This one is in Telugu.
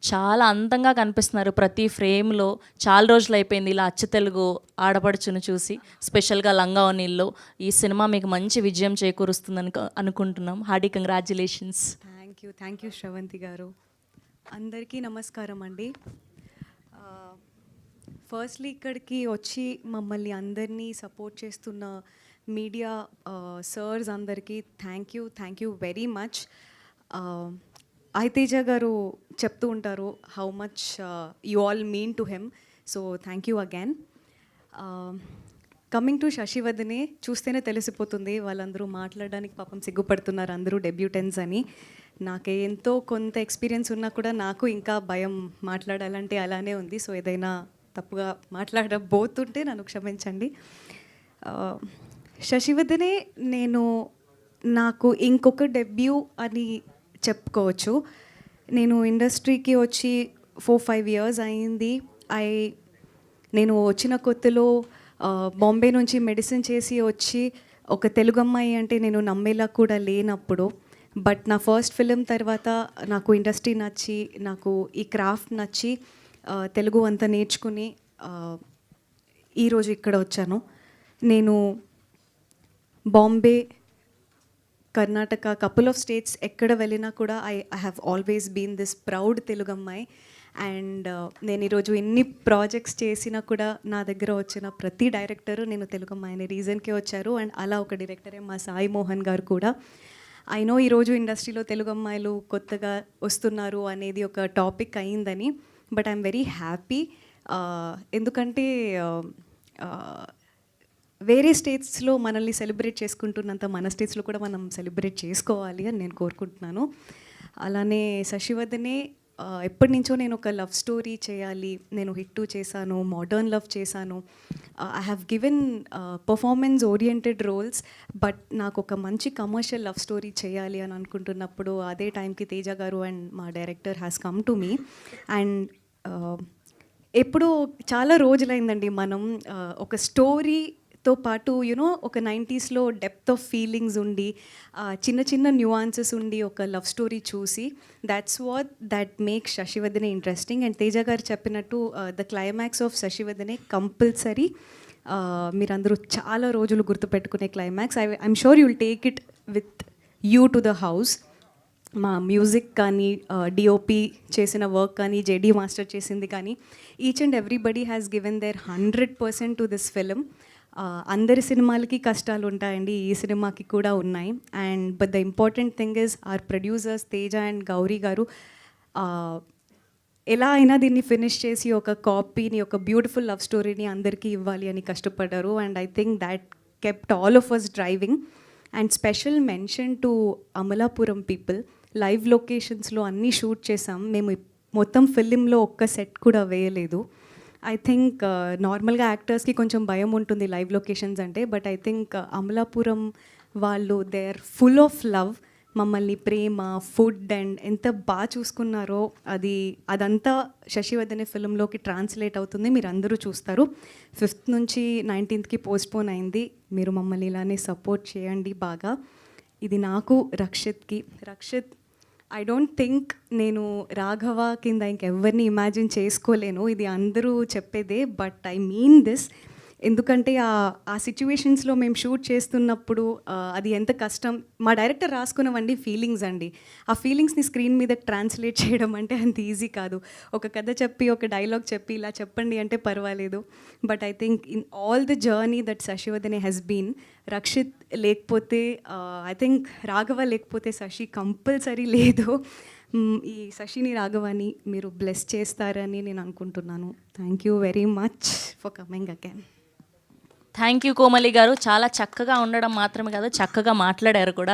చాలా అందంగా కనిపిస్తున్నారు ప్రతి ఫ్రేమ్లో. చాలా రోజులు అయిపోయింది ఇలా అచ్చ తెలుగు ఆడపడుచును చూసి, స్పెషల్గా లంగా ఓణీల్లో. ఈ సినిమా మీకు మంచి విజయం చేకూరుస్తుందని అనుకుంటున్నాం. Hearty congratulations. Thank you Sravanthi గారు. అందరికీ నమస్కారం అండి. ఫస్ట్లీ ఇక్కడికి వచ్చి మమ్మల్ని అందరినీ సపోర్ట్ చేస్తున్న మీడియా సర్స్ అందరికీ థ్యాంక్ యూ వెరీ మచ్. ఐతేజ గారు చెప్తూ ఉంటారు how much you all mean to him, so thank you again. Coming to Sasivadane, చూస్తేనే తెలిసిపోతుంది వాళ్ళందరూ మాట్లాడడానికి పాపం సిగ్గుపడుతున్నారు అందరూ డెబ్యూటెన్స్ అని. నాకే ఎంతో కొంత ఎక్స్పీరియన్స్ ఉన్నా కూడా నాకు ఇంకా భయం మాట్లాడాలంటే అలానే ఉంది. సో ఏదైనా తప్పుగా మాట్లాడబోతుంటే నన్ను క్షమించండి. శశివదనే నాకు ఇంకొక డెబ్యూ అని చెప్పుకోవచ్చు. నేను ఇండస్ట్రీకి వచ్చి 4-5 years అయింది. నేను వచ్చిన కొత్తలో బాంబే నుంచి మెడిసిన్ చేసి వచ్చి ఒక తెలుగు అమ్మాయి అంటే నేను నమ్మేలా కూడా లేనప్పుడు. బట్ నా ఫస్ట్ ఫిలిం తర్వాత నాకు ఇండస్ట్రీ నచ్చి, నాకు ఈ క్రాఫ్ట్ నచ్చి తెలుగు అంతా నేర్చుకుని ఈరోజు ఇక్కడ వచ్చాను. నేను Bombay, Karnataka, couple of states ఎక్కడ వెళ్ళినా కూడా I have always been this proud Telugu అమ్మాయి. అండ్ నేను ఈరోజు ఎన్ని ప్రాజెక్ట్స్ చేసినా కూడా నా దగ్గర వచ్చిన ప్రతి డైరెక్టరు నేను తెలుగు అమ్మాయి అనే రీజన్కే వచ్చారు. అండ్ అలా ఒక డైరెక్టరే మా సాయి మోహన్ గారు కూడా. ఐ నో ఈరోజు ఇండస్ట్రీలో తెలుగు అమ్మాయిలు కొత్తగా వస్తున్నారు అనేది ఒక టాపిక్ అయిందని, బట్ ఐఎమ్ వెరీ హ్యాపీ. ఎందుకంటే వేరే స్టేట్స్లో మనల్ని సెలబ్రేట్ చేసుకుంటున్నంత మన స్టేట్స్లో కూడా మనం సెలబ్రేట్ చేసుకోవాలి అని నేను కోరుకుంటున్నాను. అలానే శశివదనే ఎప్పటి నుంచో నేను ఒక లవ్ స్టోరీ చేయాలి, నేను హిట్ 2 చేశాను, మోడర్న్ లవ్ చేశాను. I have given performance oriented roles, but నాకు ఒక మంచి కమర్షియల్ లవ్ స్టోరీ చేయాలి అని అనుకుంటున్నప్పుడు అదే టైంకి తేజ గారు అండ్ మా director has come to me. And ఎప్పుడూ చాలా రోజులైందండి మనం ఒక స్టోరీతో పాటు ఒక 90sలో డెప్త్ ఆఫ్ ఫీలింగ్స్ ఉండి చిన్న చిన్న న్యూఆన్సెస్ ఉండి ఒక లవ్ స్టోరీ చూసి, that makes Sasivadane interesting. And Teja garu చెప్పినట్టు the climax of Sasivadane compulsory మీరందరూ చాలా రోజులు గుర్తుపెట్టుకునే climax. I'm sure you will take it with you to the house. మా మ్యూజిక్ కానీ, డిఓపి చేసిన వర్క్ కానీ, జేడీ మాస్టర్ చేసింది కానీ, each and everybody has given their 100% to this film. అందరి సినిమాలకి కష్టాలు ఉంటాయండి, ఈ సినిమాకి కూడా ఉన్నాయి. And but the important thing is our producers Teja and Gauri గారు ఎలా అయినా దీన్ని ఫినిష్ చేసి ఒక కాపీని, ఒక బ్యూటిఫుల్ లవ్ స్టోరీని అందరికీ ఇవ్వాలి అని కష్టపడ్డారు. And I think that kept all of us driving. And special mention to Amalapuram people. Live లొకేషన్స్లో అన్నీ షూట్ చేసాం మేము. మొత్తం ఫిలింలో ఒక్క సెట్ కూడా వేయలేదు. ఐ థింక్ నార్మల్గా యాక్టర్స్కి కొంచెం భయం ఉంటుంది లైవ్ లొకేషన్స్ అంటే, బట్ ఐ థింక్ అమలాపురం వాళ్ళు they are full of love. మమ్మల్ని ప్రేమ, ఫుడ్ అండ్ ఎంత బాగా చూసుకున్నారో అదంతా శశివదనే ఫిలింలోకి ట్రాన్స్లేట్ అవుతుంది. మీరు అందరూ చూస్తారు. 5th నుంచి 19th పోస్ట్పోన్ అయింది. మీరు మమ్మల్ని ఇలానే సపోర్ట్ చేయండి బాగా. ఇది నాకు, రక్షిత్ ఐ డోంట్ థింక్ నేను రాఘవ కింద ఇంకెవరిని ఇమాజిన్ చేసుకోలేను. ఇది అందరూ చెప్పేదే, బట్ ఐ మీన్ దిస్. ఎందుకంటే ఆ సిచ్యువేషన్స్లో మేము షూట్ చేస్తున్నప్పుడు అది ఎంత కష్టం. మా డైరెక్టర్ రాసుకున్నవండి ఫీలింగ్స్ అండి. ఆ ఫీలింగ్స్ని స్క్రీన్ మీద ట్రాన్స్లేట్ చేయడం అంటే అంత ఈజీ కాదు. ఒక కథ చెప్పి, ఒక డైలాగ్ చెప్పి ఇలా చెప్పండి అంటే పర్వాలేదు. But I think in all the journey that Sasivadane has been, Rakshit లేకపోతే ఐ థింక్ రాఘవ లేకపోతే శశి కంపల్సరీ లేదు. ఈ శశిని, రాఘవాని మీరు బ్లెస్ చేస్తారని నేను అనుకుంటున్నాను. Thank you very much for coming again. Thank you Komali గారు. చాలా చక్కగా ఉండడం మాత్రమే కాదు, చక్కగా మాట్లాడారు కూడా.